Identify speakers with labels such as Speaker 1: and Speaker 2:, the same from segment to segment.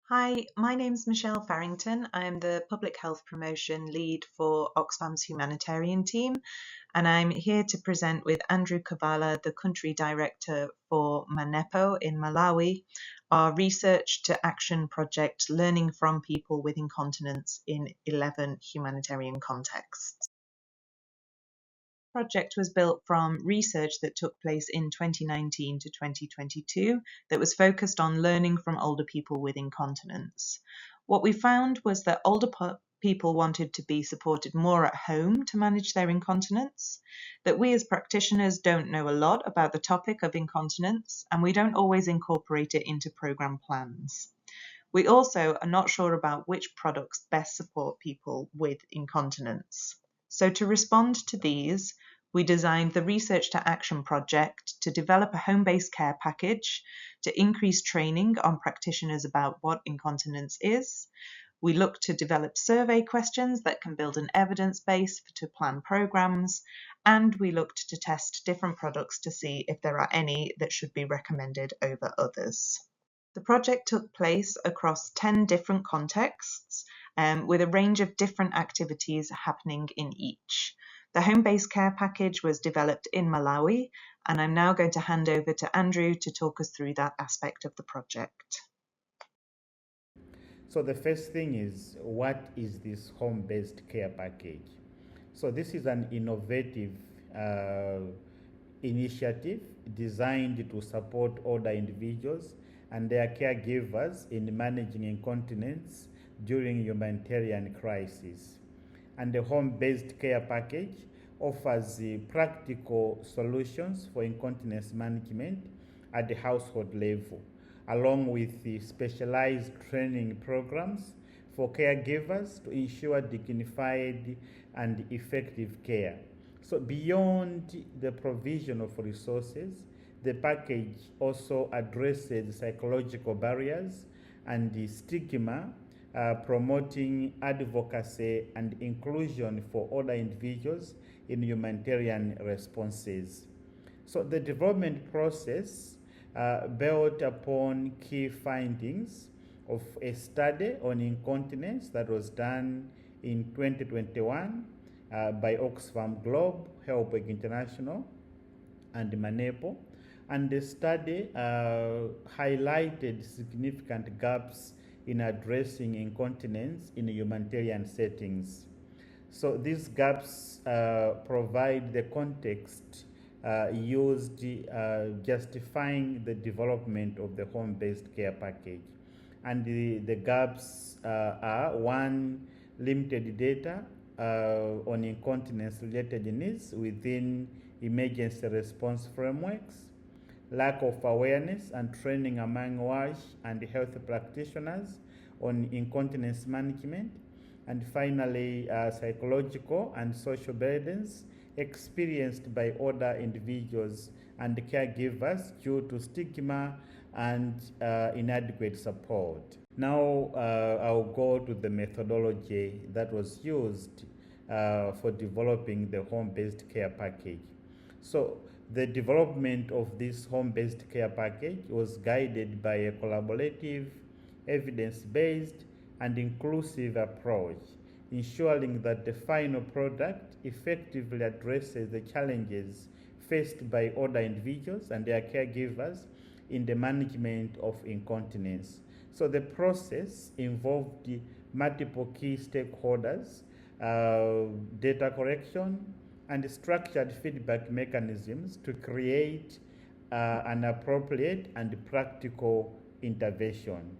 Speaker 1: Hi, my name's Michelle Farrington. I'm the Public Health Promotion Lead for Oxfam's Humanitarian team, and I'm here to present with Andrew Kavala, the Country Director for MANEPO in Malawi, our Research to Action project, learning from people with incontinence in 11 humanitarian contexts. The project was built from research that took place in 2019 to 2022 that was focused on learning from older people with incontinence. What we found was that older people wanted to be supported more at home to manage their incontinence, that we as practitioners don't know a lot about the topic of incontinence, and we don't always incorporate it into program plans. We also are not sure about which products best support people with incontinence. So to respond to these, we designed the Research to Action project to develop a home-based care package to increase training on practitioners about what incontinence is. We looked to develop survey questions that can build an evidence base to plan programs, and we looked to test different products to see if there are any that should be recommended over others. The project took place across 10 different contexts, with a range of different activities happening in each. The home-based care package was developed in Malawi, and I'm now going to hand over to Andrew to talk us through that aspect of the project.
Speaker 2: So the first thing is, what is this home-based care package? So this is an innovative initiative designed to support older individuals and their caregivers in managing incontinence during humanitarian crisis. And the home-based care package offers practical solutions for incontinence management at the household level, along with the specialized training programs for caregivers to ensure dignified and effective care. So beyond the provision of resources, the package also addresses psychological barriers and the stigma, promoting advocacy and inclusion for older individuals in humanitarian responses. So the development process built upon key findings of a study on incontinence that was done in 2021 by Oxfam Globe, HelpAge International, and MANEPO. And the study highlighted significant gaps in addressing incontinence in humanitarian settings. So these gaps provide the context used justifying the development of the home-based care package. And the gaps are: one, limited data on incontinence-related needs within emergency response frameworks; lack of awareness and training among WASH and health practitioners on incontinence management; and finally, psychological and social burdens experienced by older individuals and caregivers due to stigma and inadequate support. Now I'll go to the methodology that was used for developing the home-based care package. So the development of this home-based care package was guided by a collaborative, evidence-based, and inclusive approach, ensuring that the final product effectively addresses the challenges faced by older individuals and their caregivers in the management of incontinence. So the process involved multiple key stakeholders, data collection, and structured feedback mechanisms to create an appropriate and practical intervention.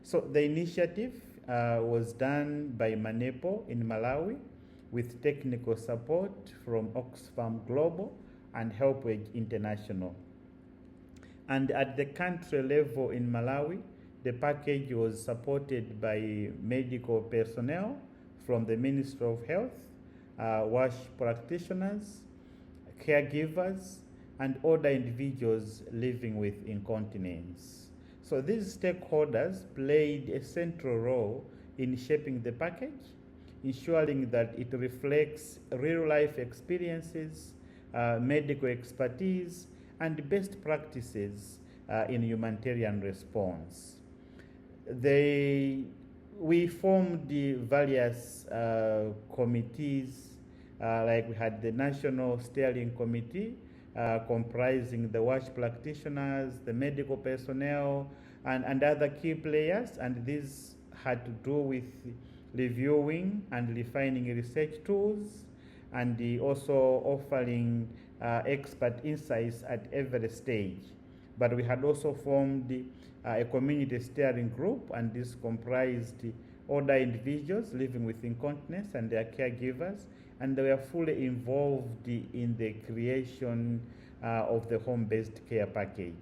Speaker 2: So the initiative was done by MANEPO in Malawi with technical support from Oxfam Global and HelpAge International. And at the country level in Malawi, the package was supported by medical personnel from the Ministry of Health, WASH practitioners, caregivers, and older individuals living with incontinence. So these stakeholders played a central role in shaping the package, ensuring that it reflects real-life experiences, medical expertise, and best practices in humanitarian response. we formed the various committees, like we had the National Steering Committee, comprising the WASH practitioners, the medical personnel, and other key players, and these had to do with reviewing and refining research tools, and also offering expert insights at every stage. But we had also formed a community steering group, and this comprised older individuals living with incontinence and their caregivers, and they were fully involved in the creation of the home-based care package.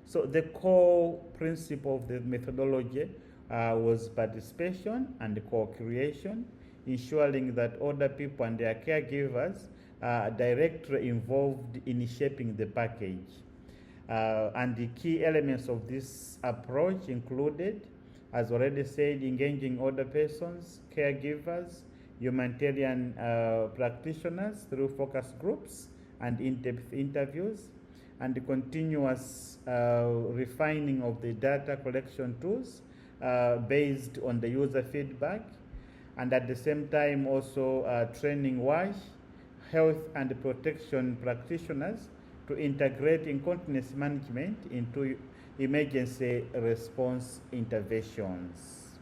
Speaker 2: So the core principle of the methodology was participation and co-creation, ensuring that older people and their caregivers are directly involved in shaping the package. And the key elements of this approach included, as already said, engaging older persons, caregivers, humanitarian practitioners through focus groups and in-depth interviews, and the continuous refining of the data collection tools based on the user feedback, and at the same time also training WASH, health and protection practitioners to integrate incontinence management into emergency response interventions.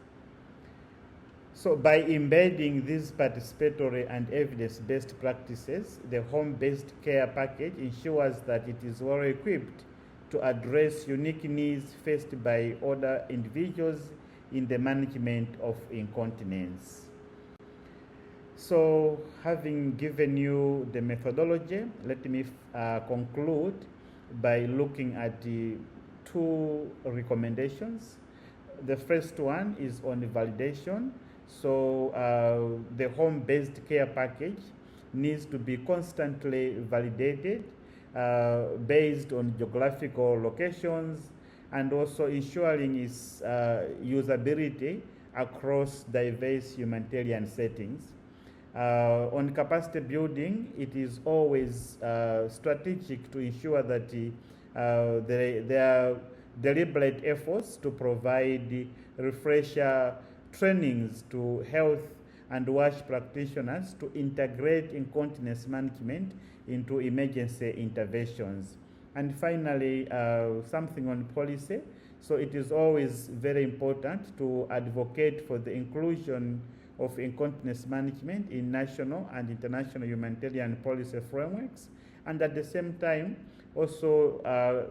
Speaker 2: So by embedding these participatory and evidence-based practices, the home-based care package ensures that it is well equipped to address unique needs faced by older individuals in the management of incontinence. So, having given you the methodology, let me conclude by looking at the two recommendations. The first one is on the validation. So, the home-based care package needs to be constantly validated based on geographical locations, and also ensuring its usability across diverse humanitarian settings. On capacity building, it is always strategic to ensure that there are deliberate efforts to provide refresher trainings to health and WASH practitioners to integrate incontinence management into emergency interventions. And finally, something on policy. So it is always very important to advocate for the inclusion of incontinence management in national and international humanitarian policy frameworks, and at the same time, also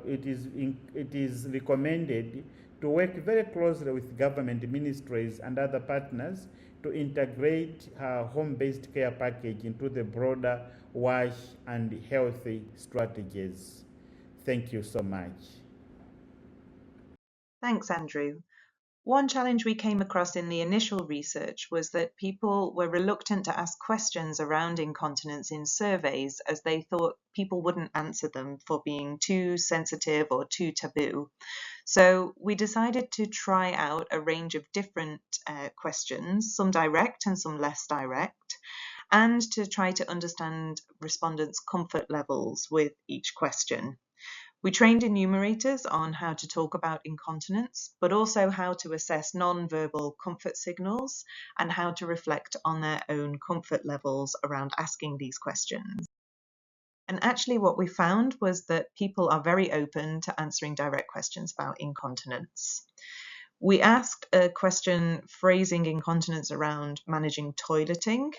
Speaker 2: it is recommended to work very closely with government ministries and other partners to integrate home-based care package into the broader WASH and healthy strategies. Thank you so much.
Speaker 1: Thanks, Andrew. One challenge we came across in the initial research was that people were reluctant to ask questions around incontinence in surveys, as they thought people wouldn't answer them for being too sensitive or too taboo. So we decided to try out a range of different questions, some direct and some less direct, and to try to understand respondents' comfort levels with each question. We trained enumerators on how to talk about incontinence, but also how to assess non-verbal comfort signals and how to reflect on their own comfort levels around asking these questions. And actually what we found was that people are very open to answering direct questions about incontinence. We asked a question phrasing incontinence around managing toileting.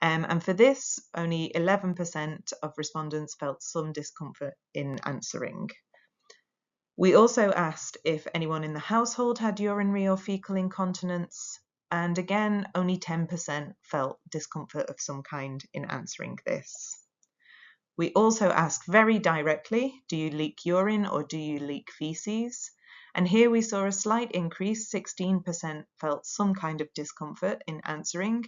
Speaker 1: And for this, only 11% of respondents felt some discomfort in answering. We also asked if anyone in the household had urinary or fecal incontinence, and again, only 10% felt discomfort of some kind in answering this. We also asked very directly, do you leak urine or do you leak feces? And here we saw a slight increase, 16% felt some kind of discomfort in answering,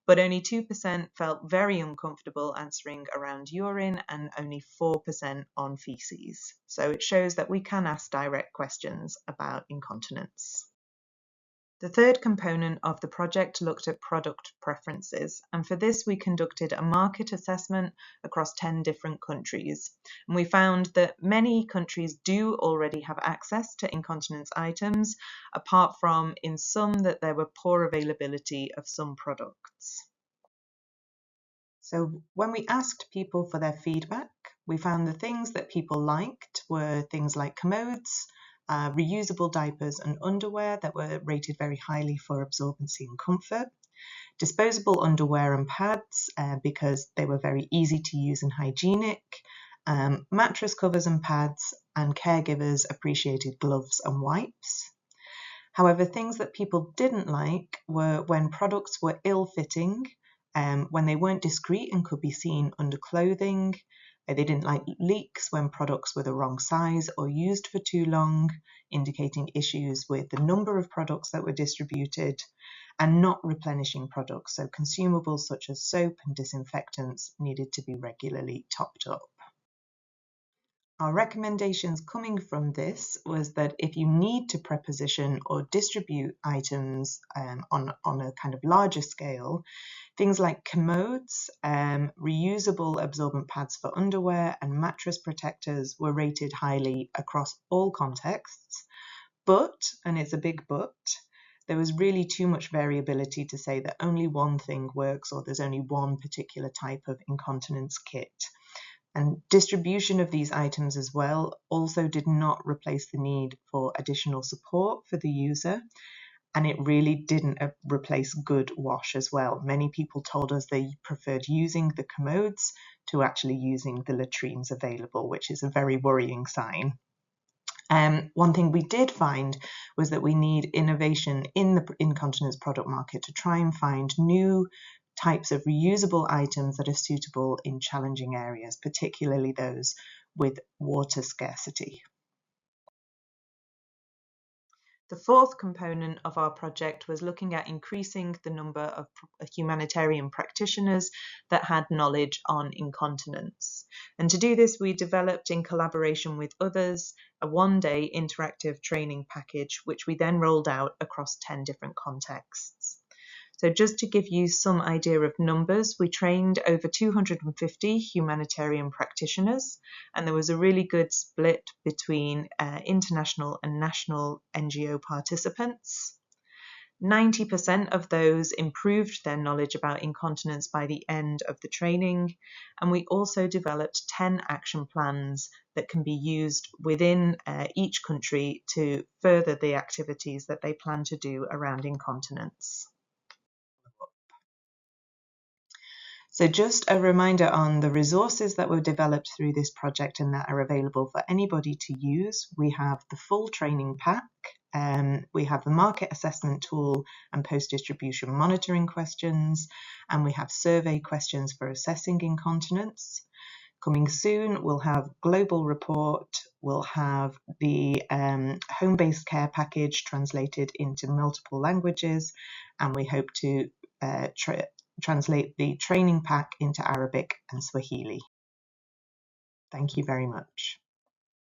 Speaker 1: but only 2% felt very uncomfortable answering around urine and only 4% on feces. So it shows that we can ask direct questions about incontinence. The third component of the project looked at product preferences, and for this we conducted a market assessment across 10 different countries. And we found that many countries do already have access to incontinence items, apart from in some that there were poor availability of some products. So when we asked people for their feedback, we found the things that people liked were things like commodes, reusable diapers and underwear that were rated very highly for absorbency and comfort, disposable underwear and pads because they were very easy to use and hygienic, mattress covers and pads, and caregivers appreciated gloves and wipes. However, things that people didn't like were when products were ill-fitting, when they weren't discreet and could be seen under clothing. They didn't like leaks when products were the wrong size or used for too long, indicating issues with the number of products that were distributed, and not replenishing products. So consumables such as soap and disinfectants needed to be regularly topped up. Our recommendations coming from this was that if you need to preposition or distribute items on a kind of larger scale, things like commodes, reusable absorbent pads for underwear, and mattress protectors were rated highly across all contexts. But, and it's a big but, there was really too much variability to say that only one thing works or there's only one particular type of incontinence kit. And distribution of these items as well also did not replace the need for additional support for the user. And it really didn't replace good wash as well. Many people told us they preferred using the commodes to actually using the latrines available, which is a very worrying sign. One thing we did find was that we need innovation in the incontinence product market to try and find new types of reusable items that are suitable in challenging areas, particularly those with water scarcity. The fourth component of our project was looking at increasing the number of humanitarian practitioners that had knowledge on incontinence. And to do this, we developed in collaboration with others a one-day interactive training package, which we then rolled out across 10 different contexts. So just to give you some idea of numbers, we trained over 250 humanitarian practitioners, and there was a really good split between international and national NGO participants. 90% of those improved their knowledge about incontinence by the end of the training, and we also developed 10 action plans that can be used within each country to further the activities that they plan to do around incontinence. So just a reminder on the resources that were developed through this project and that are available for anybody to use. We have the full training pack, we have the market assessment tool and post-distribution monitoring questions, and we have survey questions for assessing incontinence. Coming soon, we'll have global report, we'll have the home-based care package translated into multiple languages, and we hope to translate the training pack into Arabic and Swahili. Thank you very much.